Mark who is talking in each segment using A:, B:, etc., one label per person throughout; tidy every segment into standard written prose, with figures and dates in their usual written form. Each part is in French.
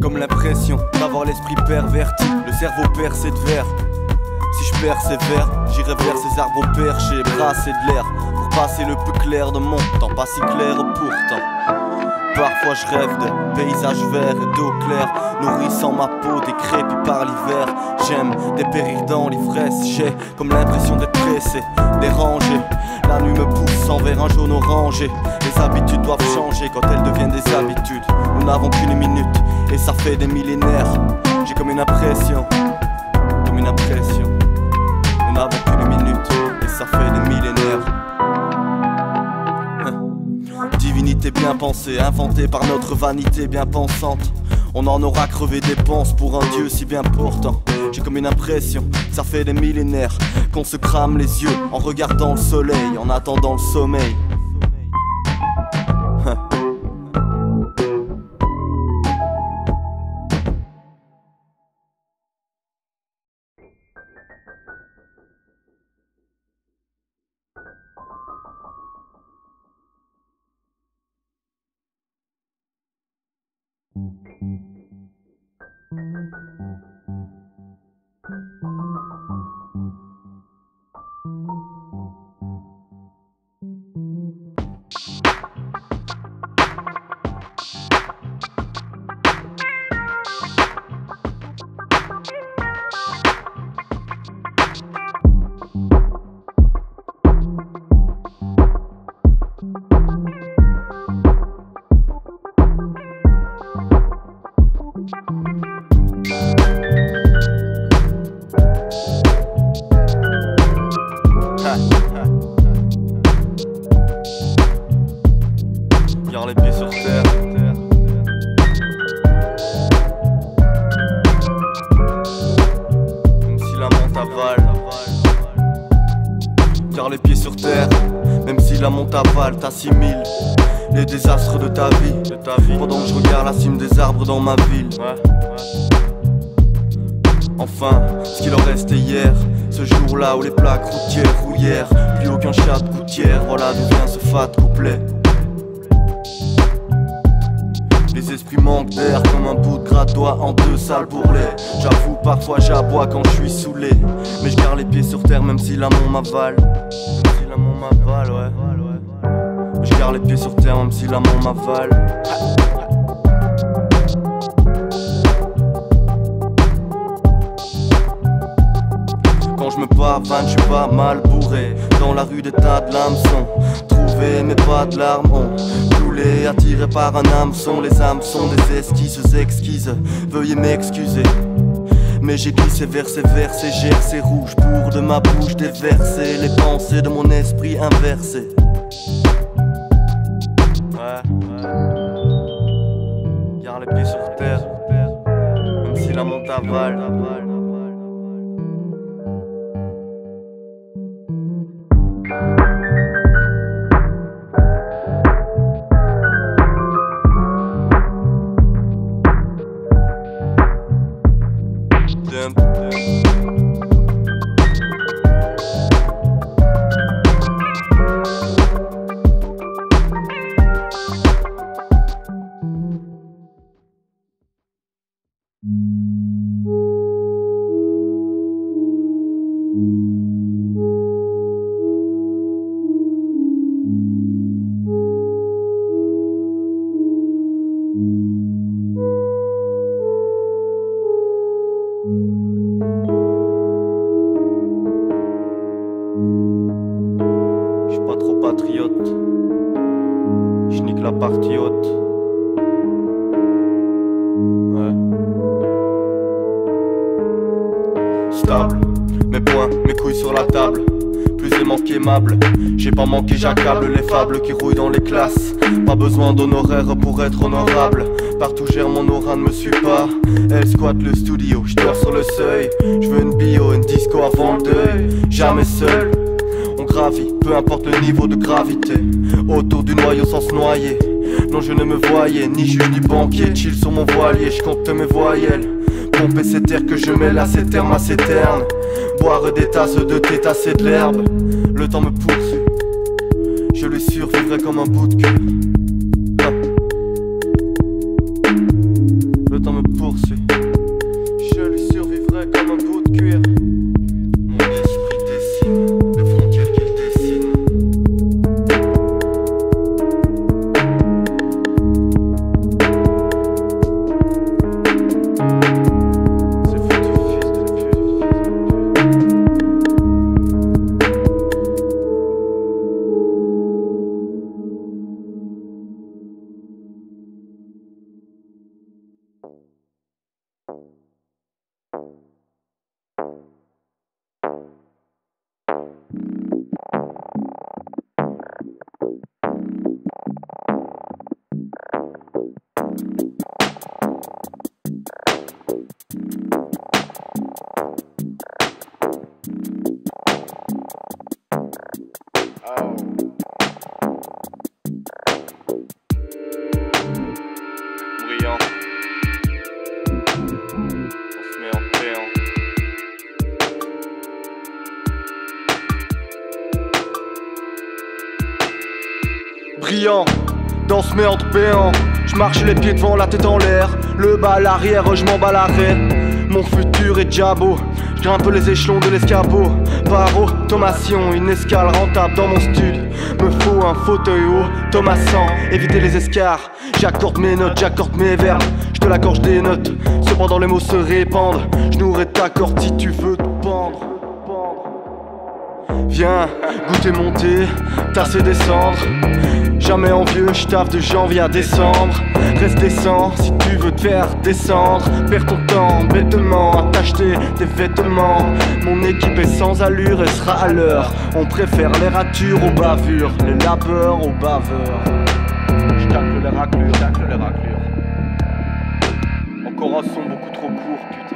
A: comme l'impression d'avoir l'esprit perverti, le cerveau percé de verre. Si je persévère, j'irai vers ces arbres perchés, brasser de l'air pour passer le plus clair de mon temps, pas si clair pourtant. Parfois je rêve de paysages verts et d'eau claire, nourrissant ma peau décrépie par l'hiver. J'aime dépérir dans l'ivresse, j'ai comme l'impression d'être pressé, dérangé. La nuit me pousse envers un jaune orangé. Les habitudes doivent changer quand elles deviennent des habitudes. Nous n'avons qu'une minute et ça fait des millénaires. J'ai comme une impression, nous n'avons qu'une minute et ça fait des millénaires. Divinité bien pensée, inventée par notre vanité bien pensante. On en aura crevé des penses pour un dieu si bien portant. J'ai comme une impression, ça fait des millénaires qu'on se crame les yeux en regardant le soleil, en attendant le sommeil. Garde les pieds sur terre. Même si la monte avale. Garde les pieds sur terre. Même si la monte avale, t'assimiles les désastres de ta vie. Pendant que je regarde la cime des arbres dans ma ville. Enfin, ce qu'il en restait hier, ce jour-là où les plaques routières rouillèrent. Plus aucun chat de gouttière, voilà d'où vient ce fat couplet. Les esprits manquent d'air comme un bout de gratte-doigt en deux sales bourrelets. J'avoue parfois j'aboie quand je suis saoulé, mais je garde les pieds sur terre même si l'amour m'avale. Même si l'amour m'avale, ouais. Je garde les pieds sur terre même si l'amour m'avale. Quand je me pavane, je suis pas mal bourré. Dans la rue des tas de l'hameçon, trouvé mais pas de larmes ont coulé, attiré par un hameçon. Les âmes sont des esquisses exquises, veuillez m'excuser, mais j'ai glissé vers ces versets, gercé rouge pour de ma bouche déverser les pensées de mon esprit inversé. Garde les pieds sur terre, même si la monte avale. Je suis pas trop patriote, je nique la partie haute. Ouais. Stable, mes poings, mes couilles sur la table. Plus aimant qu'aimable, j'ai pas manqué, j'accable les fables qui rouillent dans les classes. Pas besoin d'honoraires pour être honorable. Partout gère mon aura, ne me suis pas. Elle squatte le studio, je dors sur le seuil. Je veux une bio, une disco avant le deuil. Jamais seul, on gravit, peu importe le niveau de gravité. Autour du noyau sans se noyer. Non je ne me voyais, ni juge ni banquier. Chill sur mon voilier, je compte mes voyelles. Pomper ces terres que je mêle à ces termes assez ternes. Boire des tasses de thé, tasser de l'herbe. Le temps me poursuit, je lui survivrai comme un bout de cul. Le temps me poursuit. clients dans ce méandre béant. Je marche les pieds devant, la tête en l'air, le bas à l'arrière, je m'en bats l'arrêt. Mon futur est diabo, je grimpe les échelons de l'escabeau. Par automation, une escale rentable dans mon stud. Me faut un fauteuil automassant, éviter les escarres. J'accorde mes notes, j'accorde mes verbes, je te l'accorde des notes. Cependant les mots se répandent, je nourrai ta corde si tu veux te pendre. Viens goûter monter, tasser descendre. Jamais envieux, je taffe de janvier à décembre. Reste décent si tu veux te faire descendre. Perds ton temps bêtement à t'acheter des vêtements. Mon équipe est sans allure et sera à l'heure. On préfère les ratures aux bavures, les labeurs aux baveurs. Je tacle les raclures, tacle les raclures. Encore un son beaucoup trop court, putain.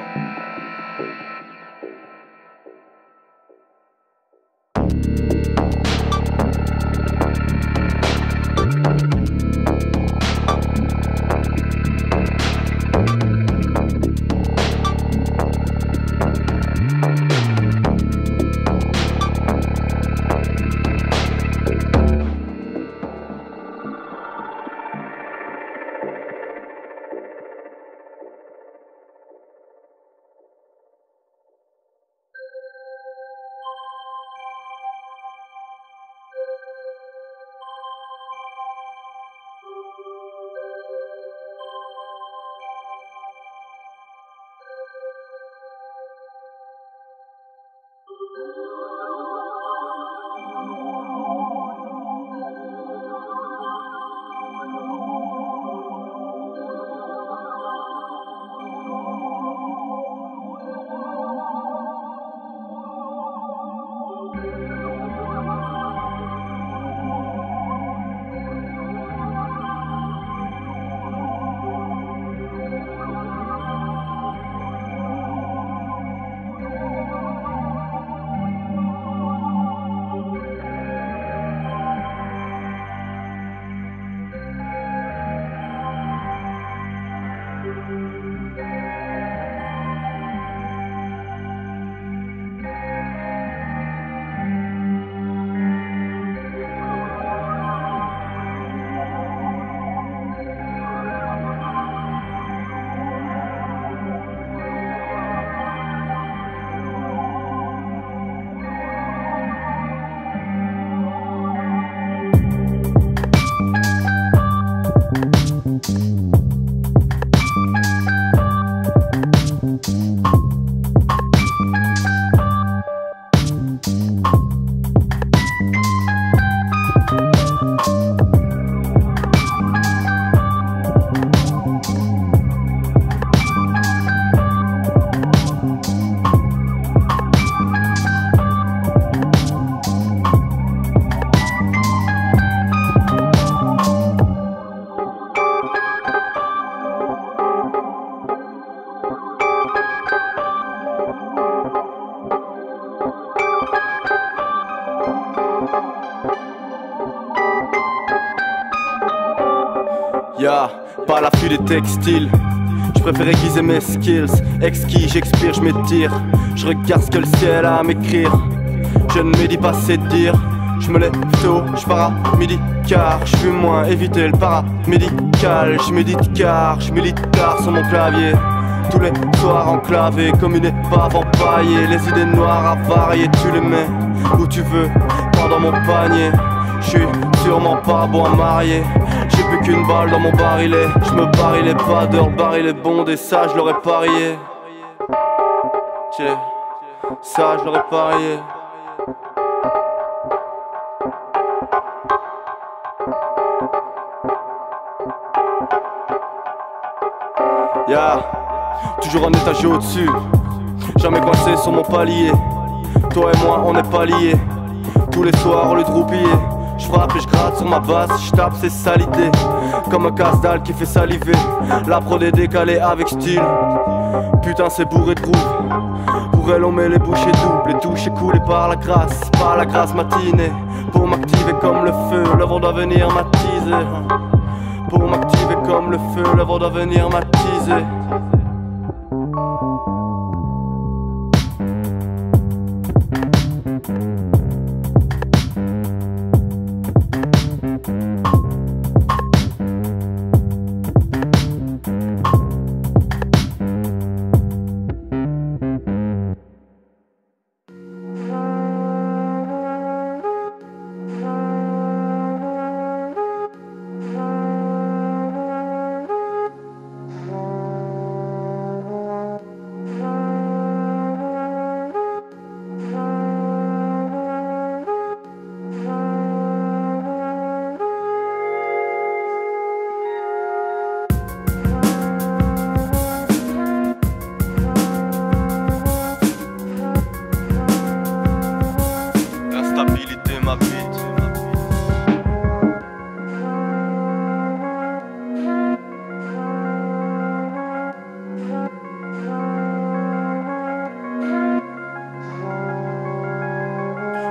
B: Pas l'affût des textiles. Je préfère aiguiser mes skills. Exquis, j'expire, je m'étire. Je regarde ce que le ciel a à m'écrire. Je ne me dis pas c'est dire. Je me lève tôt, je pars à midi car je fume moins, éviter le paramédical. Je médite car je milite tard sur mon clavier. Tous les soirs enclavés comme une épave empaillée. Les idées noires avariées, tu les mets où tu veux, pas dans mon panier. Je suis sûrement pas bon à marier. J'ai plus qu'une balle dans mon barillet. Je me barilais pas d'heure, le baril est bondé. Ça je l'aurais parié. Ça je l'aurais parié. Toujours un étage au-dessus, jamais coincé sur mon palier. Toi et moi on n'est pas liés. Tous les soirs au lieu de roupiller, je frappe et je gratte sur ma basse, je tape c'est sale idée. Comme un casse-dalle qui fait saliver. La prod est décalée avec style. Putain c'est bourré de groove. Pour elle on met les bouchées doubles. Les touches écoulées par la grâce matinée. Pour m'activer comme le feu, l'œuvre doit venir m'attiser. Pour m'activer comme le feu, l'œuvre doit venir m'attiser.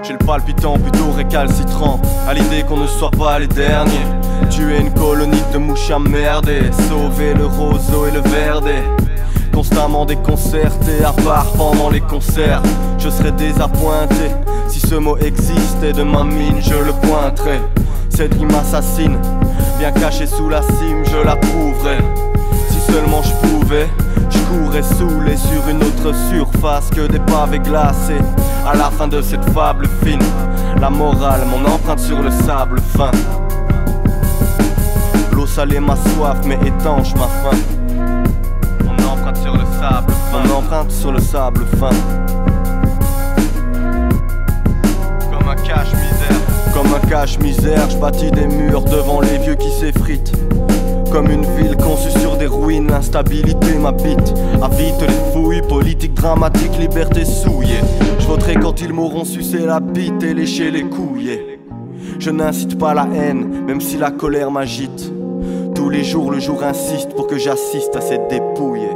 B: J'ai le palpitant plutôt récalcitrant à l'idée qu'on ne soit pas les derniers. Tuer une colonie de mouches à merder, sauver le roseau et le verdé. Constamment déconcerté, à part pendant les concerts. Je serais désappointé si ce mot existait, de ma mine je le pointerais. Cette rime assassine, bien cachée sous la cime, je la prouverais. Si seulement je pouvais, je courrais saoulé sur une autre surface que des pavés glacés. À la fin de cette fable fine, la morale, mon empreinte sur le sable fin. L'eau salée ma soif mais étanche ma faim. Mon empreinte sur le sable fin. Mon empreinte sur le sable fin. Comme un cache-misère. Comme un cache-misère, je bâtis des murs devant les vieux qui s'effritent. Comme une ville conçue sur des ruines, l'instabilité m'habite. Habite les fouilles, politique dramatique, liberté souillée. Je voterai quand ils m'auront sucé la bite et léché les couilles. Je n'incite pas la haine, même si la colère m'agite. Tous les jours, le jour insiste pour que j'assiste à cette dépouille.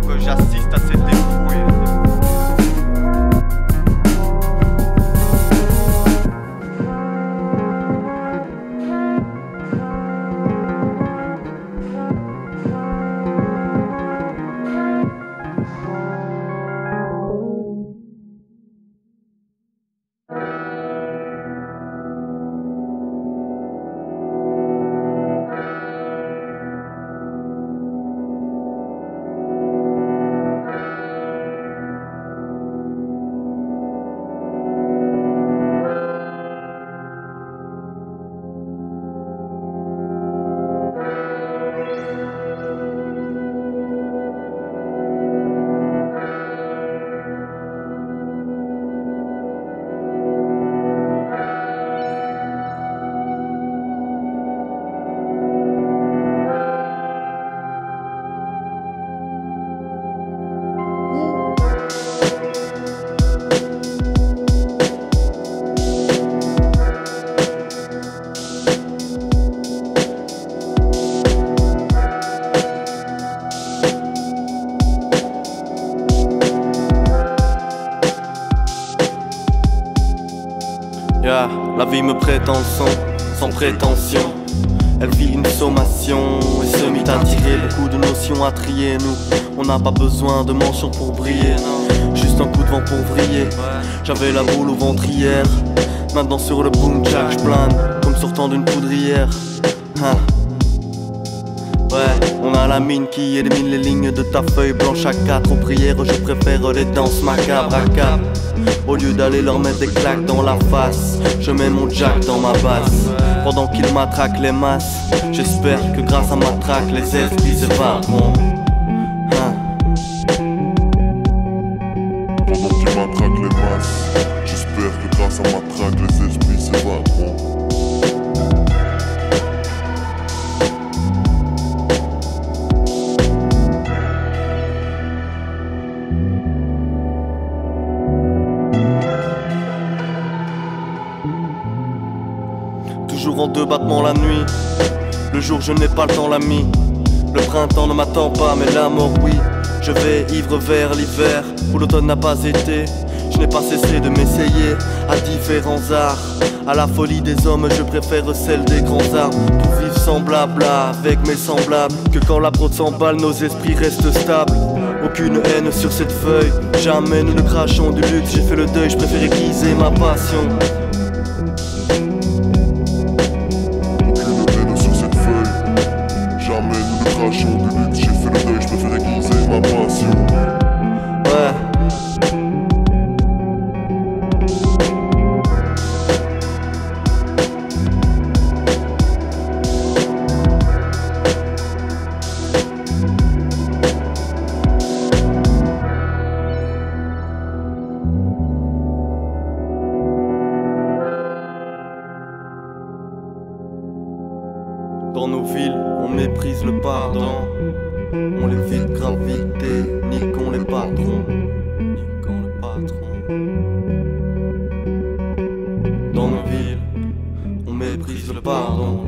B: Que j'assiste à cette dépouille. Yeah, la vie me prête en son, sans prétention. Elle vit une sommation et se mit à tirer. Beaucoup de notions à trier, nous. On n'a pas besoin de mention pour briller, non. Juste un coup de vent pour vriller. J'avais la boule au ventre hier. Maintenant sur le boom jack j'plane comme sortant d'une poudrière. Hein. Ouais, on a la mine qui élimine les lignes de ta feuille blanche à 4. Aux prières je préfère les danses macabres à cap. Au lieu d'aller leur mettre des claques dans la face, je mets mon jack dans ma basse. Pendant qu'ils matraquent les masses, j'espère que grâce à ma traque les esprits s'évaderont.
C: Pendant qu'ils matraquent les masses, j'espère que grâce à ma traque les esprits s'évaderont.
B: Toujours en deux battements la nuit. Le jour je n'ai pas le temps l'ami. Le printemps ne m'attend pas mais la mort oui. Je vais ivre vers l'hiver où l'automne n'a pas été. Je n'ai pas cessé de m'essayer à différents arts. À la folie des hommes je préfère celle des grands arbres. Pour vivre sans blabla avec mes semblables. Que quand la prod s'emballe nos esprits restent stables. Aucune haine sur cette feuille. Jamais nous ne crachons du luxe. J'ai fait le deuil, je préfère aiguiser ma passion.
C: Crachons du luxe, j'ai fait le deuil, je préfère aiguiser ma passion.
B: Ouais. Dans nos villes, on méprise le pardon. On l'évite gravité, niquons les patrons. Niquons le patron. Dans nos villes, on méprise le pardon.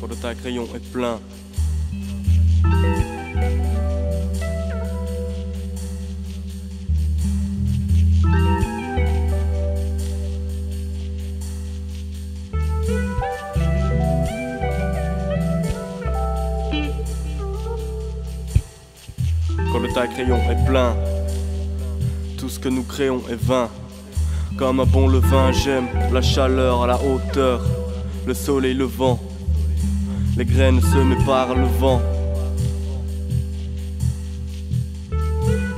B: Quand le tas à crayon est plein. Quand le tas à crayon est plein, tout ce que nous créons est vain. Comme un bon levain, j'aime la chaleur à la hauteur, le soleil, le vent, les graines semées par le vent.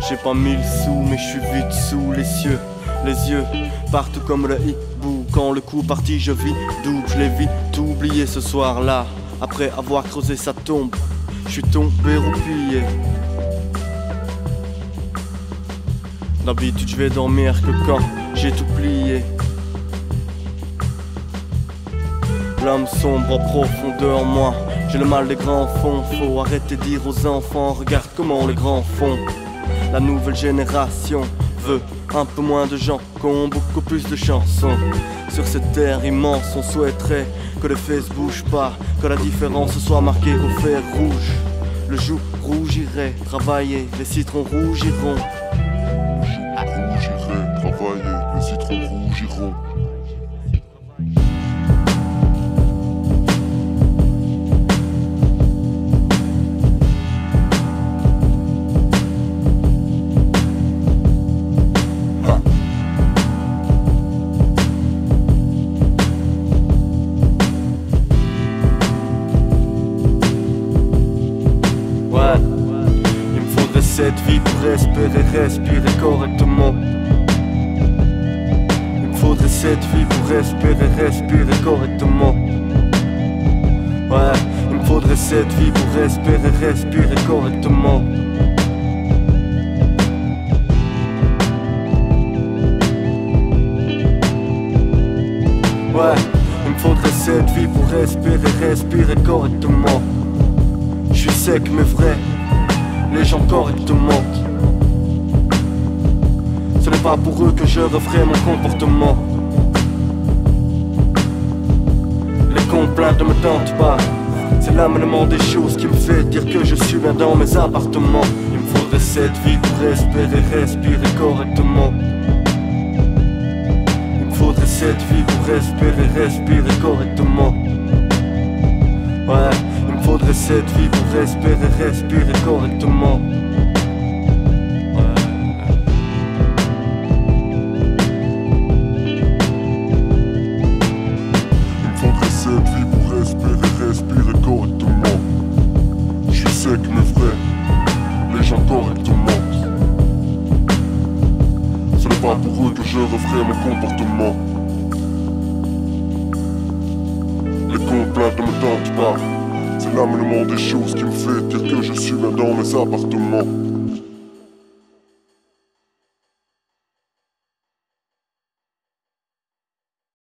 B: J'ai pas 1000 sous, mais je suis vite sous les cieux. Les yeux partent comme le hibou. Quand le coup parti, je vis double. Je l'ai vite oublié ce soir-là. Après avoir creusé sa tombe, je suis tombé roupillé. D'habitude, je vais dormir que quand j'ai tout plié. L'âme sombre en profondeur, moi j'ai le mal des grands fonds. Faut arrêter de dire aux enfants, regarde comment les grands font. La nouvelle génération veut un peu moins de gens qui ont beaucoup plus de chansons. Sur cette terre immense, on souhaiterait que les fesses bougent pas, que la différence soit marquée au fer rouge. Le jour rougirait, travailler, les citrons rougiront.
C: Le jour rougirait, travailler, les citrons rougiront.
B: Cette vie pour respirer correctement. Il me faudrait cette vie pour respirer correctement. Ouais, il me faudrait cette vie pour respirer correctement. Ouais, il me faudrait cette vie pour respirer correctement. Je suis sec mais vrai. Les gens correctement. Ce n'est pas pour eux que je referai mon comportement. Les complaintes ne me tentent pas. C'est l'amenement des choses qui me fait dire que je suis bien dans mes appartements. Il me faudrait cette vie pour respirer correctement. Il me faudrait cette vie pour respirer correctement. Ouais. Il me faudrait cette vie pour respirer correctement.
C: Il me faudrait cette vie pour respirer correctement. Je suis sec mais vrai, les gens correctement. Ce n'est pas pour eux que je referai mon comportement. Les complaintes ne me tentent pas. C'est l'amenement des choses qui me fait dire que je suis bien dans mes appartements.